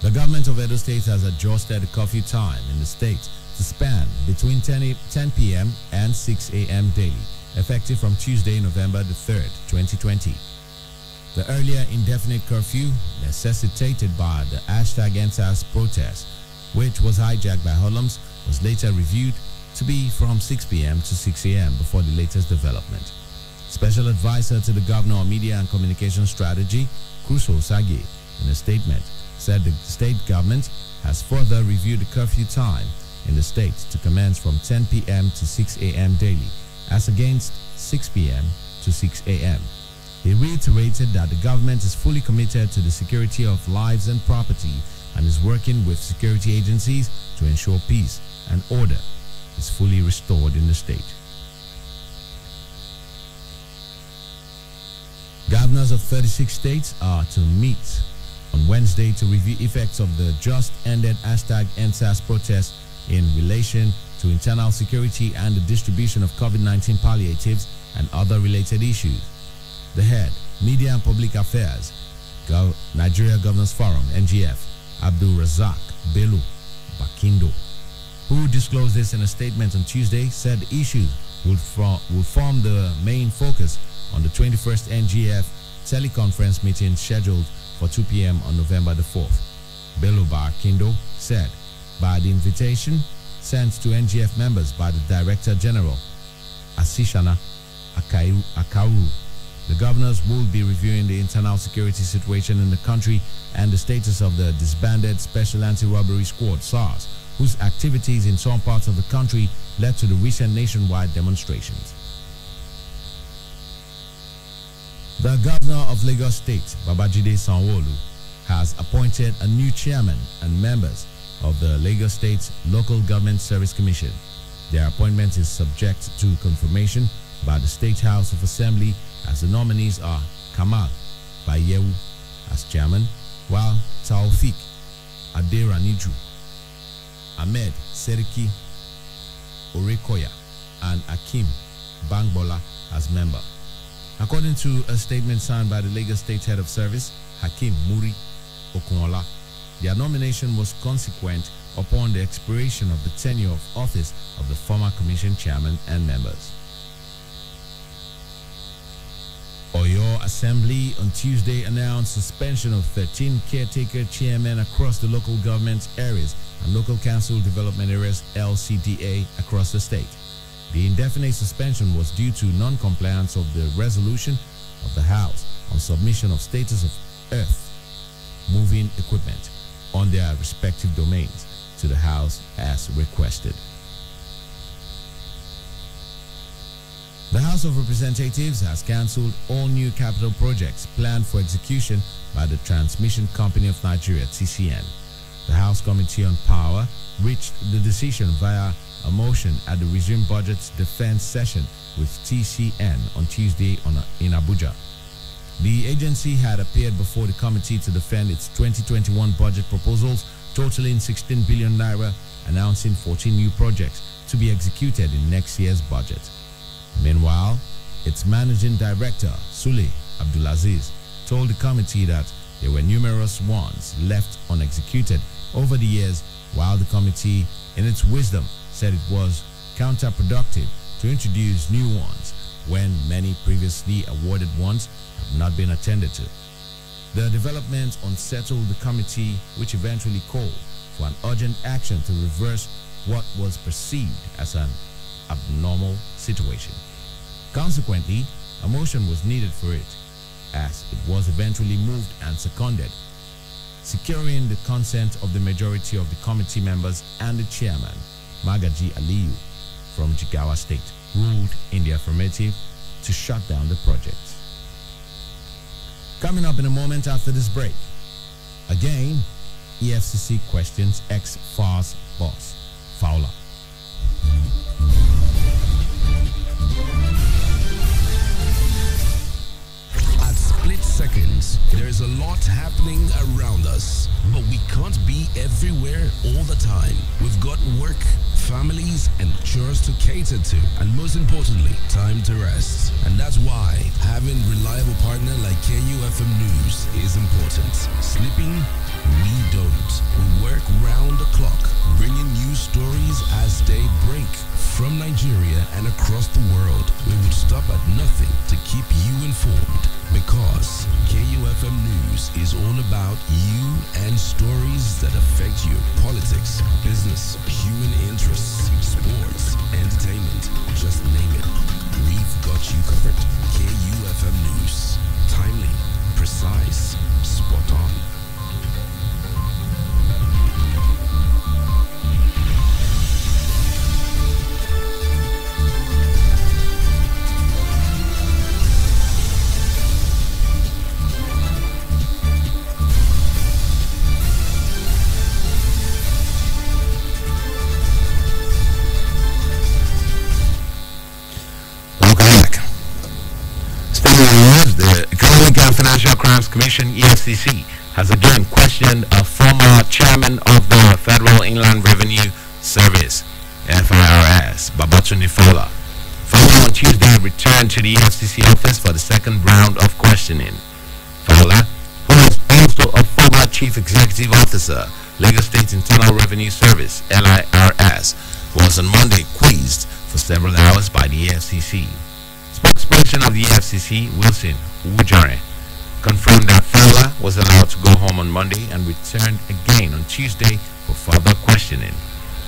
The government of Edo State has adjusted the curfew time in the state to span between 10 p.m. and 6 a.m. daily, effective from Tuesday, November the 3rd, 2020. The earlier indefinite curfew, necessitated by the #EndSARS protest, which was hijacked by hoodlums, was later reviewed to be from 6 p.m. to 6 a.m. before the latest development. Special advisor to the Governor on Media and Communication Strategy, Kruso Sage, in a statement, said the state government has further reviewed the curfew time in the state to commence from 10 p.m. to 6 a.m. daily, as against 6 p.m. to 6 a.m. He reiterated that the government is fully committed to the security of lives and property and is working with security agencies to ensure peace and order is fully restored in the state. Governors of 36 states are to meet on Wednesday to review effects of the just ended #EndSARS protest in relation to internal security and the distribution of COVID-19 palliatives and other related issues. The head, Media and Public Affairs, Nigeria Governors Forum, NGF, Abdul Razak Bello Bakindo, who disclosed this in a statement on Tuesday, said the issues will form the main focus on the 21st NGF teleconference meeting scheduled for 2 p.m. on November the 4th. Bello Bakindo said, by the invitation sent to NGF members by the Director General, Asishana Akauru, the governors will be reviewing the internal security situation in the country and the status of the disbanded Special Anti-Robbery Squad, SARS, whose activities in some parts of the country led to the recent nationwide demonstrations. The governor of Lagos State, Babajide Sanwo-Olu, has appointed a new chairman and members of the Lagos State Local Government Service Commission. Their appointment is subject to confirmation by the State House of Assembly, as the nominees are Kamal Bayewu as chairman, while Taufik Aderaniju, Ahmed Seriki Orekoya, and Akim Bangbola as member. According to a statement signed by the Lagos State Head of Service, Hakim Muri Okunwola, their nomination was consequent upon the expiration of the tenure of office of the former commission chairman and members. Oyo Assembly on Tuesday announced suspension of 13 caretaker chairmen across the local government areas and local council development areas LCDA across the state. The indefinite suspension was due to non-compliance of the resolution of the House on submission of status of earth moving equipment on their respective domains to the House as requested. The House of Representatives has cancelled all new capital projects planned for execution by the Transmission Company of Nigeria, TCN. The House Committee on Power reached the decision via a motion at the resumed budget's defense session with TCN on Tuesday in Abuja. The agency had appeared before the committee to defend its 2021 budget proposals totaling 16 billion naira, announcing 14 new projects to be executed in next year's budget. Meanwhile, its managing director, Sule Abdulaziz, told the committee that there were numerous ones left unexecuted over the years, while the committee, in its wisdom, said it was counterproductive to introduce new ones when many previously awarded ones have not been attended to. The development unsettled the committee, which eventually called for an urgent action to reverse what was perceived as an abnormal situation. Consequently, a motion was needed for it, as it was eventually moved and seconded, securing the consent of the majority of the committee members, and the chairman, Magaji Aliyu from Jigawa State, ruled in the affirmative to shut down the project. Coming up in a moment after this break, again, EFCC questions ex-FARS boss, Fowler. At split seconds, there is a lot happening around us, but we can't be everywhere all the time. We've got work, families, and chores to cater to, and most importantly, time to rest. And that's why having reliable partner like KUFM News is important. Sleeping? We don't. We work round the clock, bringing you stories as they break from Nigeria and across the world. We would stop at nothing to keep you informed, because KUFM News is all about you and stories that affect you. Politics, business, human interests, sports, entertainment, just name it. We've got you covered. KUFM News. Timely, precise, spot on. Financial Crimes Commission, EFCC, has again questioned a former chairman of the Federal Inland Revenue Service, FIRS, Babatunde Fowler. Fowler on Tuesday returned to the EFCC office for the second round of questioning. Fowler, who is also a former Chief Executive Officer, Lagos State Internal Revenue Service, LIRS, was on Monday quizzed for several hours by the EFCC. Spokesperson of the EFCC, Wilson Wujare, confirmed that Fowler was allowed to go home on Monday and returned again on Tuesday for further questioning.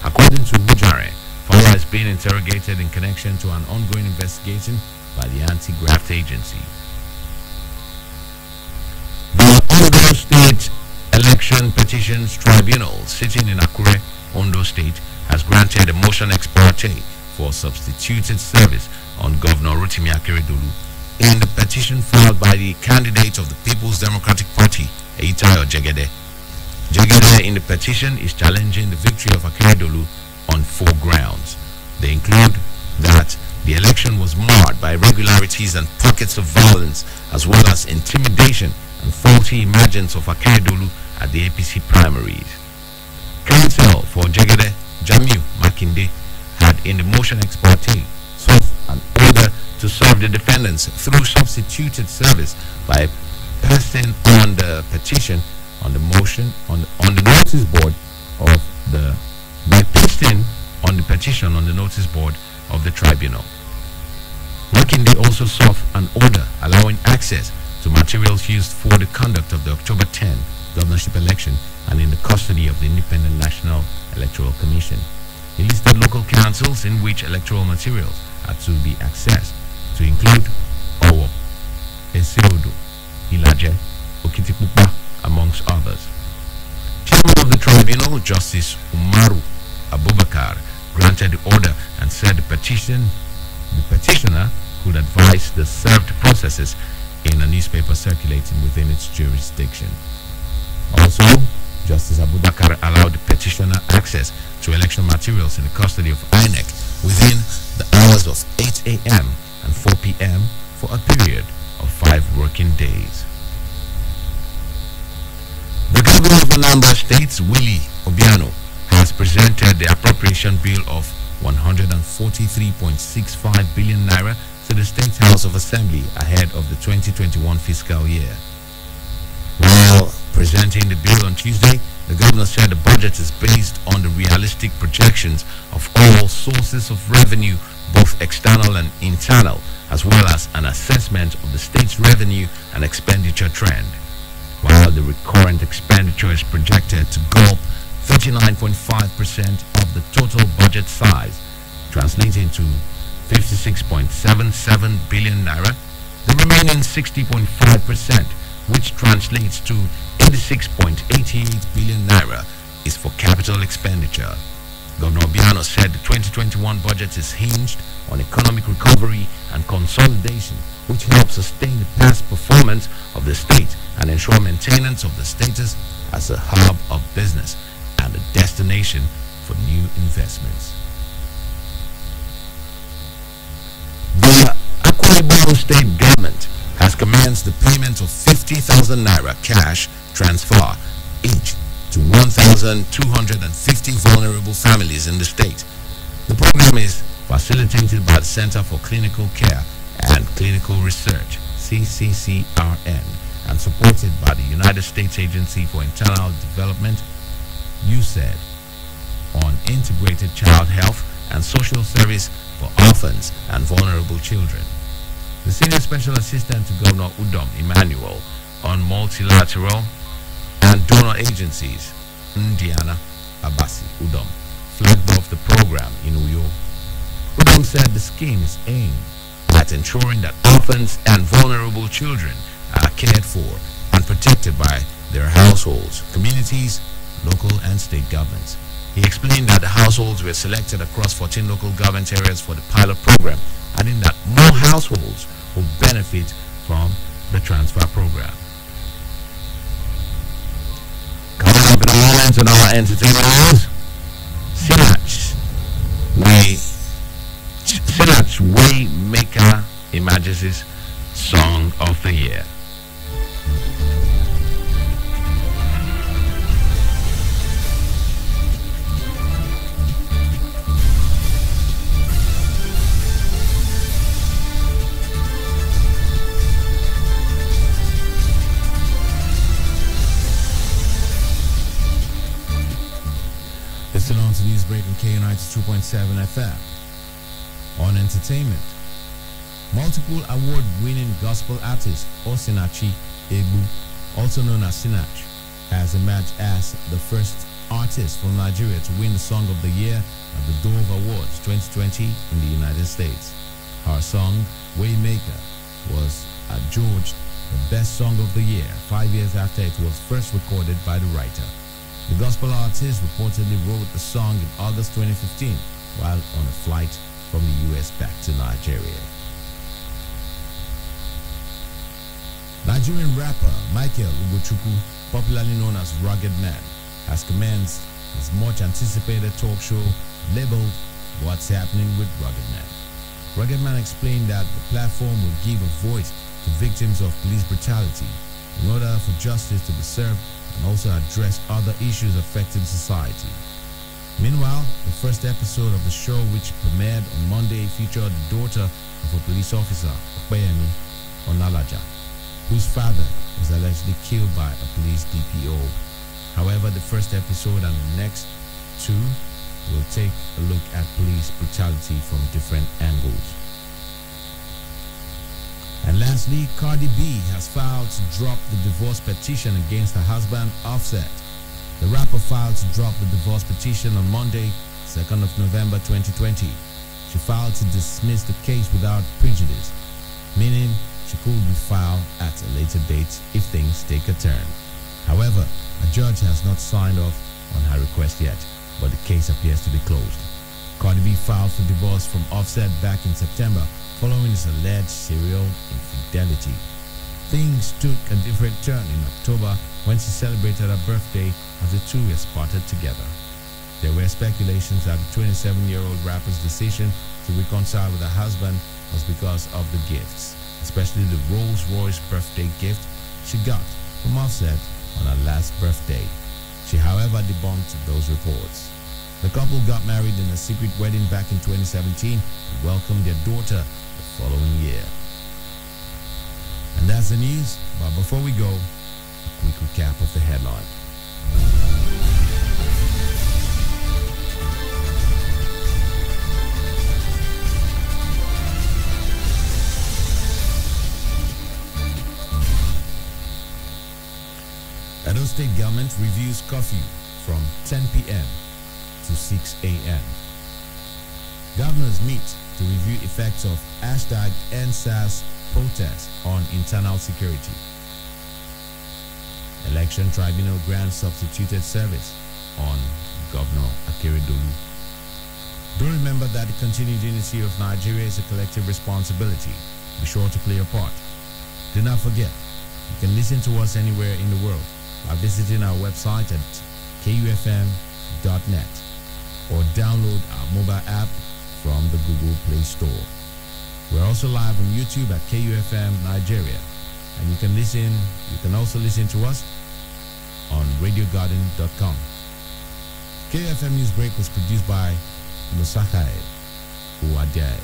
According to Wujare, Fowler is being interrogated in connection to an ongoing investigation by the Anti-Graft Agency. The Ondo State Election Petitions Tribunal, sitting in Akure, Ondo State, has granted a motion ex parte for substituted service on Governor Rotimi Akeredolu in the petition filed by the candidate of the People's Democratic Party, Eitayo Jegede. Jegede in the petition is challenging the victory of Akeredolu on 4 grounds. They include that the election was marred by irregularities and pockets of violence, as well as intimidation and faulty emergence of Akeredolu at the APC primaries. Counsel for Jegede, Jamiu Makinde, had in the motion ex parte sought an order to serve the defendants through substituted service by pasting on the petition on the motion on the notice board of the petition on the notice board of the tribunal. Makinde also sought an order allowing access to materials used for the conduct of the October 10 governorship election and in the custody of the Independent National Electoral Commission. He listed local councils in which electoral materials are to be accessed, to include Owo, Eseodo, Ilaje, Okitipupa, amongst others. Chief chairman of the tribunal, Justice Umaru Abubakar, granted the order and said the petitioner could advise the served processes in a newspaper circulating within its jurisdiction. Also, Justice Abubakar allowed the petitioner access to election materials in the custody of INEC within the hours of 8 a.m. and 4 p.m. for a period of 5 working days. The governor of Anambra State, Willie Obiano, has presented the appropriation bill of 143.65 billion naira to the State House of Assembly ahead of the 2021 fiscal year. While presenting the bill on Tuesday, the governor said the budget is based on the realistic projections of all sources of revenue, both external and internal, as well as an assessment of the state's revenue and expenditure trend. While the recurrent expenditure is projected to gulp 39.5% of the total budget size, translating to 56.77 billion naira, the remaining 60.5%, which translates to 86.88 billion naira, is for capital expenditure. Governor Obiano said the 2021 budget is hinged on economic recovery and consolidation, which helps sustain the past performance of the state and ensure maintenance of the status as a hub of business and a destination for new investments. The Akwa Ibom state government has commenced the payment of 50,000 naira cash transfer each to 1,250 vulnerable families in the state. The program is facilitated by the Center for Clinical Care and Clinical Research, CCCRN, and supported by the United States Agency for Internal Development, USAID, on integrated child health and social service for orphans and vulnerable children. The Senior Special Assistant to Governor Udom Emmanuel on multilateral and donor agencies, Ndiana Abasi Udom, flagged off the program in Uyo. Udom said the scheme is aimed at ensuring that orphans and vulnerable children are cared for and protected by their households, communities, local and state governments. He explained that the households were selected across 14 local government areas for the pilot program, adding that more households will benefit from the transfer program. Coming up in a moment in our entertainment news, Sinach Waymaker emerges Song of the Year. Still on to news break on K92.7 FM. On entertainment, multiple award-winning gospel artist Osinachi Egbu, also known as Sinach, has emerged as the first artist from Nigeria to win the Song of the Year at the Dove Awards 2020 in the United States. Her song, Waymaker, was adjudged the best song of the year 5 years after it was first recorded by the writer. The gospel artist reportedly wrote the song in August 2015 while on a flight from the US back to Nigeria. Nigerian rapper Michael Ugochukwu, popularly known as Rugged Man, has commenced his much anticipated talk show labeled What's Happening with Rugged Man. Rugged Man explained that the platform will give a voice to victims of police brutality in order for justice to be served and also address other issues affecting society. Meanwhile, the first episode of the show, which premiered on Monday, featured the daughter of a police officer, Opeyemi Onalaja, whose father was allegedly killed by a police DPO. However, the first episode and the next two will take a look at police brutality from different angles. And lastly, Cardi B has filed to drop the divorce petition against her husband, Offset. The rapper filed to drop the divorce petition on Monday, 2nd of November 2020. She filed to dismiss the case without prejudice, meaning she could be filed at a later date if things take a turn. However, a judge has not signed off on her request yet, but the case appears to be closed. Cardi B filed for divorce from Offset back in September following his alleged serial infidelity. Things took a different turn in October when she celebrated her birthday as the two were spotted together. There were speculations that the 27-year-old rapper's decision to reconcile with her husband was because of the gifts, especially the Rolls-Royce birthday gift she got from Offset on her last birthday. She, however, debunked those reports. The couple got married in a secret wedding back in 2017 and welcomed their daughter the following year. And that's the news, but before we go, a quick recap of the headline. Edo State government reviews curfew from 10 p.m. to 6 a.m. Governors meet to review effects of #EndSARS protest on internal security. Election Tribunal grants substituted service on Governor Akeredolu. Do remember that the continued unity of Nigeria is a collective responsibility. Be sure to play your part. Do not forget, you can listen to us anywhere in the world by visiting our website at kufm.net or download our mobile app from the Google Play Store. We're also live on YouTube at KUFM Nigeria, and you can also listen to us on radiogarden.com. KUFM News Break was produced by Musakai Uwade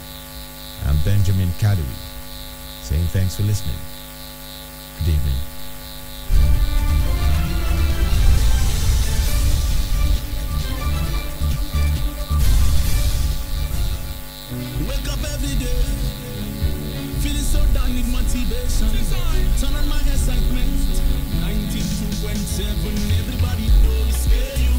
and Benjamin Kadiri, saying thanks for listening. Good evening. Wake up every day, feeling so down with motivation. Turn on my excitement. 92.7, everybody knows.